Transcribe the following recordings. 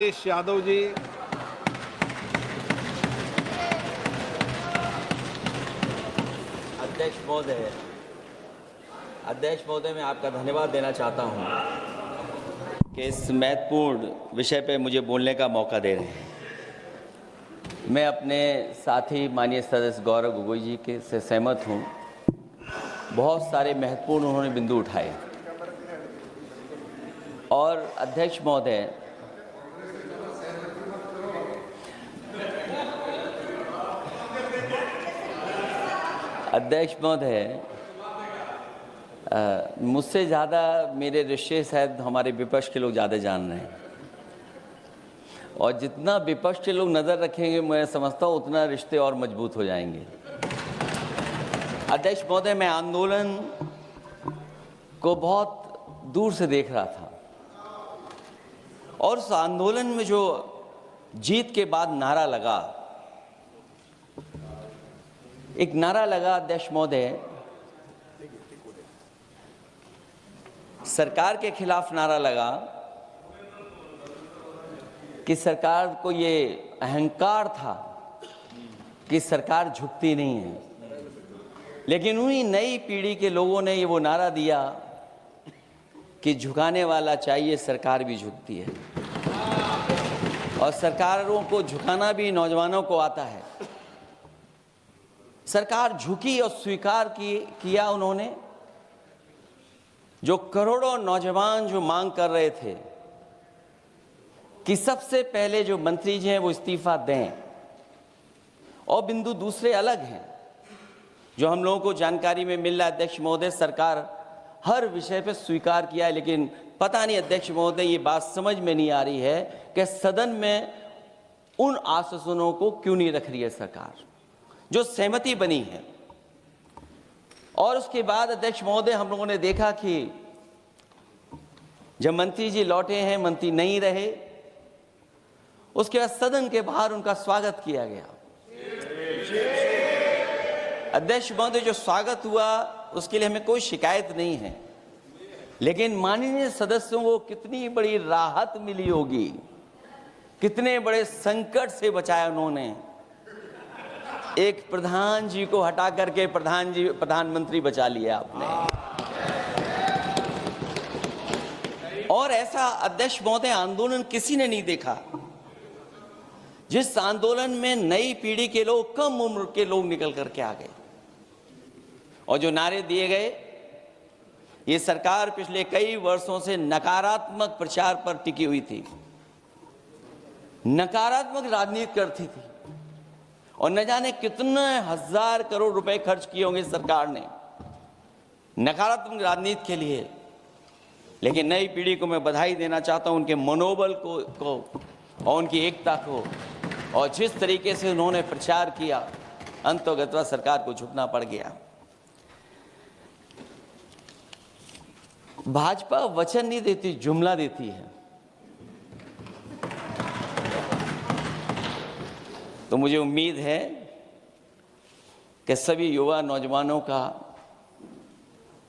अखिलेश यादव जी। अध्यक्ष महोदय, मैं आपका धन्यवाद देना चाहता हूं कि इस महत्वपूर्ण विषय पे मुझे बोलने का मौका दे रहे हैं। मैं अपने साथी माननीय सदस्य गौरव गोगोई जी के से सहमत हूं। बहुत सारे महत्वपूर्ण उन्होंने बिंदु उठाए और अध्यक्ष महोदय, मुझसे ज़्यादा मेरे रिश्ते शायद हमारे विपक्ष के लोग ज़्यादा जान रहे हैं और जितना विपक्ष के लोग नज़र रखेंगे, मैं समझता हूँ उतना रिश्ते और मजबूत हो जाएंगे। अध्यक्ष महोदय, मैं आंदोलन को बहुत दूर से देख रहा था और उस आंदोलन में जो जीत के बाद नारा लगा, एक नारा लगा अध्यक्ष महोदय, सरकार के खिलाफ नारा लगा कि सरकार को ये अहंकार था कि सरकार झुकती नहीं है, लेकिन उन्हीं नई पीढ़ी के लोगों ने ये वो नारा दिया कि झुकाने वाला चाहिए, सरकार भी झुकती है और सरकारों को झुकाना भी नौजवानों को आता है। सरकार झुकी और स्वीकार किया उन्होंने। जो करोड़ों नौजवान जो मांग कर रहे थे कि सबसे पहले जो मंत्री जी हैं वो इस्तीफा दें, और बिंदु दूसरे अलग हैं जो हम लोगों को जानकारी में मिल रहा है। अध्यक्ष महोदय, सरकार हर विषय पे स्वीकार किया है, लेकिन पता नहीं अध्यक्ष महोदय ये बात समझ में नहीं आ रही है कि सदन में उन आश्वासनों को क्यों नहीं रख रही है सरकार, जो सहमति बनी है। और उसके बाद अध्यक्ष महोदय, हम लोगों ने देखा कि जब मंत्री जी लौटे हैं, मंत्री नहीं रहे, उसके बाद सदन के बाहर उनका स्वागत किया गया। अध्यक्ष महोदय, जो स्वागत हुआ उसके लिए हमें कोई शिकायत नहीं है, लेकिन माननीय सदस्यों को कितनी बड़ी राहत मिली होगी, कितने बड़े संकट से बचाया उन्होंने। एक प्रधान जी को हटा करके प्रधानमंत्री बचा लिया आपने। और ऐसा अध्यक्ष महोदय आंदोलन किसी ने नहीं देखा, जिस आंदोलन में नई पीढ़ी के लोग, कम उम्र के लोग निकल करके आ गए और जो नारे दिए गए। ये सरकार पिछले कई वर्षों से नकारात्मक प्रचार पर टिकी हुई थी, नकारात्मक राजनीति करती थी और न जाने कितने हजार करोड़ रुपए खर्च किए होंगे सरकार ने नकारात्मक राजनीति के लिए। लेकिन नई पीढ़ी को मैं बधाई देना चाहता हूं, उनके मनोबल को और उनकी एकता को, और जिस तरीके से उन्होंने प्रचार किया, अंततः सरकार को झुकना पड़ गया। भाजपा वचन नहीं देती, जुमला देती है। तो मुझे उम्मीद है कि सभी युवा नौजवानों का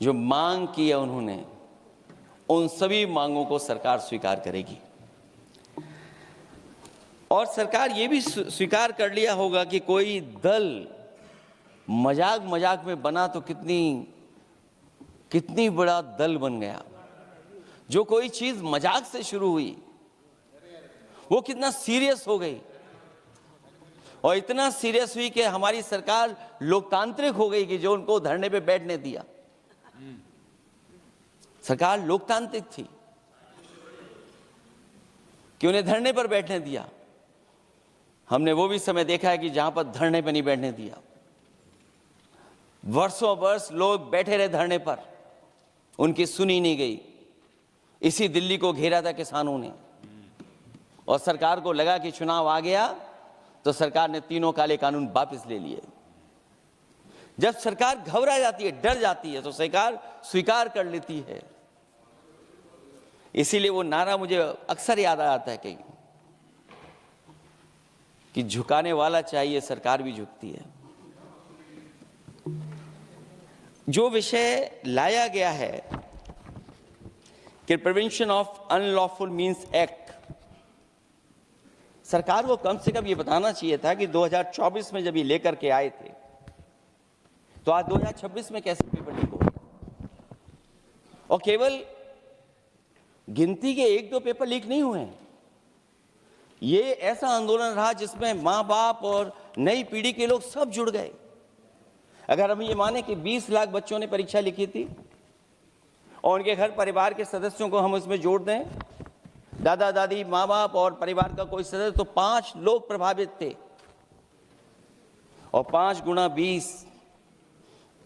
जो मांग की है उन्होंने, उन सभी मांगों को सरकार स्वीकार करेगी। और सरकार ये भी स्वीकार कर लिया होगा कि कोई दल मजाक में बना तो कितनी बड़ा दल बन गया। जो कोई चीज मजाक से शुरू हुई वो कितना सीरियस हो गई, और इतना सीरियस हुई कि हमारी सरकार लोकतांत्रिक हो गई कि जो उनको धरने पे बैठने दिया। सरकार लोकतांत्रिक थी कि उन्हें धरने पर बैठने दिया। हमने वो भी समय देखा है कि जहां पर धरने पर नहीं बैठने दिया, वर्षों वर्ष लोग बैठे रहे धरने पर, उनकी सुनी नहीं गई। इसी दिल्ली को घेरा था किसानों ने, और सरकार को लगा कि चुनाव आ गया तो सरकार ने तीनों काले कानून वापस ले लिए। जब सरकार घबरा जाती है, डर जाती है, तो सरकार स्वीकार कर लेती है। इसीलिए वो नारा मुझे अक्सर याद आता है कि झुकाने वाला चाहिए, सरकार भी झुकती है। जो विषय लाया गया है कि prevention of unlawful means act, सरकार को कम से कम ये बताना चाहिए था कि 2024 में जब ये लेकर के आए थे तो आज 2026 में कैसे पेपर लीक हो गए। और केवल गिनती के 1-2 पेपर लीक नहीं हुए हैं। ये ऐसा आंदोलन रहा जिसमें माँ बाप और नई पीढ़ी के लोग सब जुड़ गए। अगर हम ये माने कि 20 लाख बच्चों ने परीक्षा लिखी थी और उनके घर परिवार के सदस्यों को हम उसमें जोड़ दें, दादा दादी, माँ बाप और परिवार का कोई सदस्य, तो 5 लोग प्रभावित थे। और 5 गुना 20,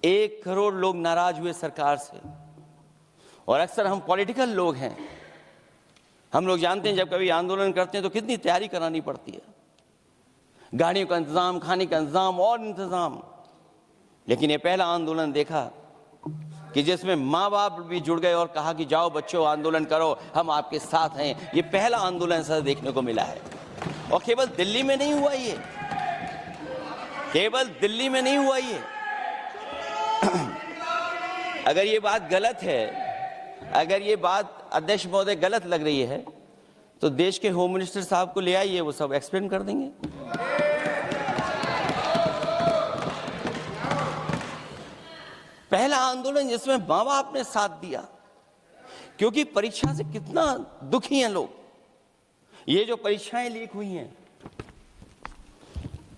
1 करोड़ लोग नाराज हुए सरकार से। और अक्सर हम पॉलिटिकल लोग हैं, हम लोग जानते हैं जब कभी आंदोलन करते हैं तो कितनी तैयारी करानी पड़ती है, गाड़ियों का इंतजाम, खाने का इंतजाम और इंतजाम। लेकिन ये पहला आंदोलन देखा कि जिसमें माँ बाप भी जुड़ गए और कहा कि जाओ बच्चों आंदोलन करो, हम आपके साथ हैं। ये पहला आंदोलन ऐसा देखने को मिला है। और केवल दिल्ली में नहीं हुआ ये, केवल दिल्ली में नहीं हुआ ये। अगर ये बात गलत है, अगर ये बात अध्यक्ष महोदय गलत लग रही है तो देश के होम मिनिस्टर साहब को ले आइए, वो सब एक्सप्लेन कर देंगे। पहला आंदोलन जिसमें माँ बाप ने साथ दिया, क्योंकि परीक्षा से कितना दुखी हैं लोग। ये जो परीक्षाएं लीक हुई हैं,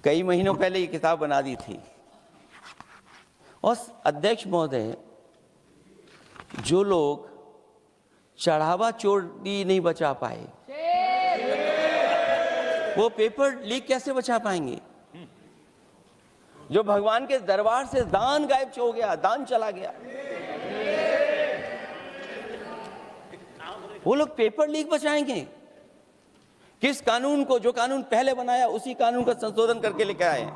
कई महीनों पहले ये किताब बना दी थी। और अध्यक्ष महोदय, जो लोग चढ़ावा चोरी नहीं बचा पाए, वो पेपर लीक कैसे बचा पाएंगे। जो भगवान के दरबार से दान गायब हो गया, दान चला गया, वो लोग पेपर लीक बचाएंगे। किस कानून को, जो कानून पहले बनाया उसी कानून का संशोधन करके लेकर आए हैं।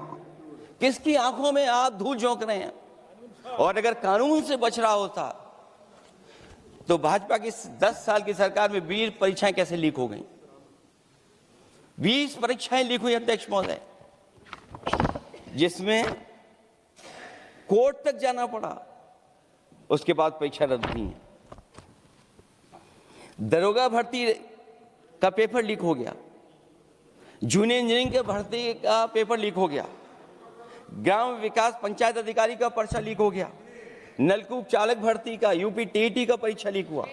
किसकी आंखों में आप धूल झोंक रहे हैं। और अगर कानून से बच रहा होता तो भाजपा की 10 साल की सरकार में 20 परीक्षाएं कैसे लीक हो गई। 20 परीक्षाएं लीक हुई अध्यक्ष महोदय, जिसमें कोर्ट तक जाना पड़ा, उसके बाद परीक्षा रद्द हुई है। दरोगा भर्ती का पेपर लीक हो गया, जूनियर इंजीनियरिंग के भर्ती का पेपर लीक हो गया, ग्राम विकास पंचायत अधिकारी का पर्चा लीक हो गया, नलकूप चालक भर्ती का, यूपी टीईटी का परीक्षा लीक हुआ।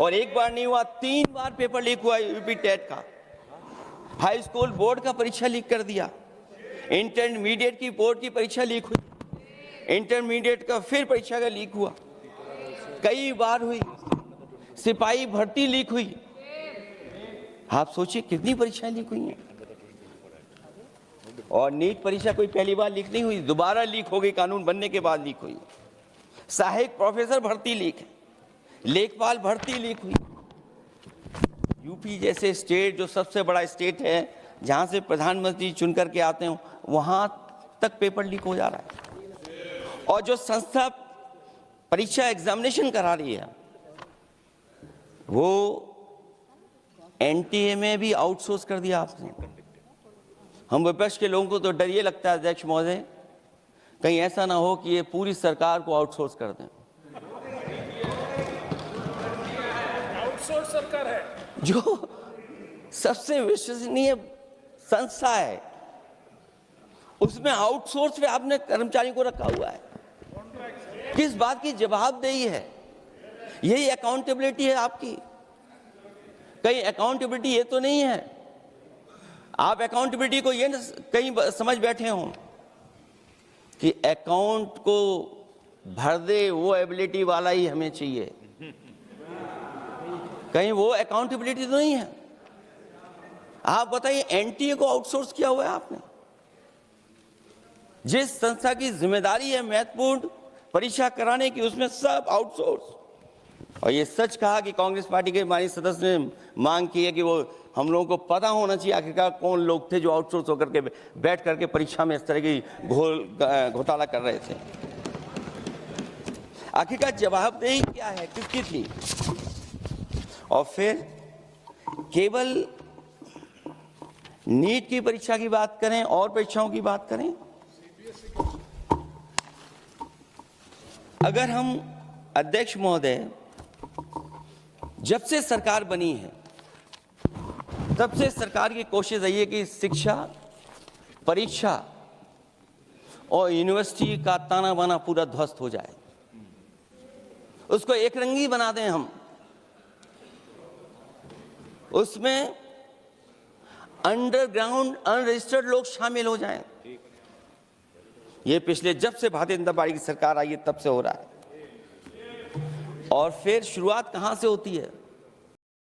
और एक बार नहीं हुआ, 3 बार पेपर लीक हुआ यूपी टेट का। हाई स्कूल बोर्ड का परीक्षा लीक कर दिया, इंटरमीडिएट की बोर्ड की परीक्षा लीक हुई, इंटरमीडिएट का फिर परीक्षा का लीक हुआ, कई बार हुई। सिपाही भर्ती लीक हुई। आप सोचिए कितनी परीक्षाएं लीक हुई हैं। और नीट परीक्षा कोई पहली बार लीक नहीं हुई, दोबारा लीक हो गई, कानून बनने के बाद लीक हुई। सहायक प्रोफेसर भर्ती लीक है, लेखपाल भर्ती लीक हुई। यूपी जैसे स्टेट, जो सबसे बड़ा स्टेट है, जहां से प्रधानमंत्री चुन करके आते हैं, वहां तक पेपर लीक हो जा रहा है। और जो संस्था परीक्षा एग्जामिनेशन करा रही है, वो एनटीए में भी आउटसोर्स कर दिया आपने। हम विपक्ष के लोगों को तो डर ये लगता है अध्यक्ष महोदय, कहीं ऐसा ना हो कि ये पूरी सरकार को आउटसोर्स कर दें। आउटसोर्स सरकार है, जो सबसे विश्वसनीय संस्था है, उसमें आउटसोर्स पे आपने कर्मचारी को रखा हुआ है। किस बात की जवाबदेही है? यही अकाउंटेबिलिटी है आपकी? कहीं अकाउंटेबिलिटी ये तो नहीं है, आप अकाउंटेबिलिटी को ये कहीं समझ बैठे हों कि अकाउंट को भर दे वो एबिलिटी वाला ही हमें चाहिए। कहीं वो अकाउंटेबिलिटी तो नहीं है। आप बताइए, एनटीए को आउटसोर्स किया हुआ है आपने। जिस संस्था की जिम्मेदारी है महत्वपूर्ण परीक्षा कराने की, उसमें सब आउटसोर्स। और ये सच कहा कि कांग्रेस पार्टी के माननीय सदस्य ने मांग की है कि वो हम लोगों को पता होना चाहिए आखिरकार कौन लोग थे जो आउटसोर्स होकर के बैठ करके परीक्षा में इस तरह की घोटाला कर रहे थे। आखिरकार जवाबदेही क्या है, किसकी थी? और फिर केवल नीट की परीक्षा की बात करें और परीक्षाओं की बात करें, अगर हम अध्यक्ष महोदय, जब से सरकार बनी है तब से सरकार की कोशिश रही है कि शिक्षा, परीक्षा और यूनिवर्सिटी का ताना बाना पूरा ध्वस्त हो जाए, उसको एक रंगी बना दें हम, उसमें अंडरग्राउंड अनरजिस्टर्ड लोग शामिल हो जाएं। ये पिछले जब से भारतीय जनता पार्टी की सरकार आई है तब से हो रहा है। और फिर शुरुआत कहां से होती है?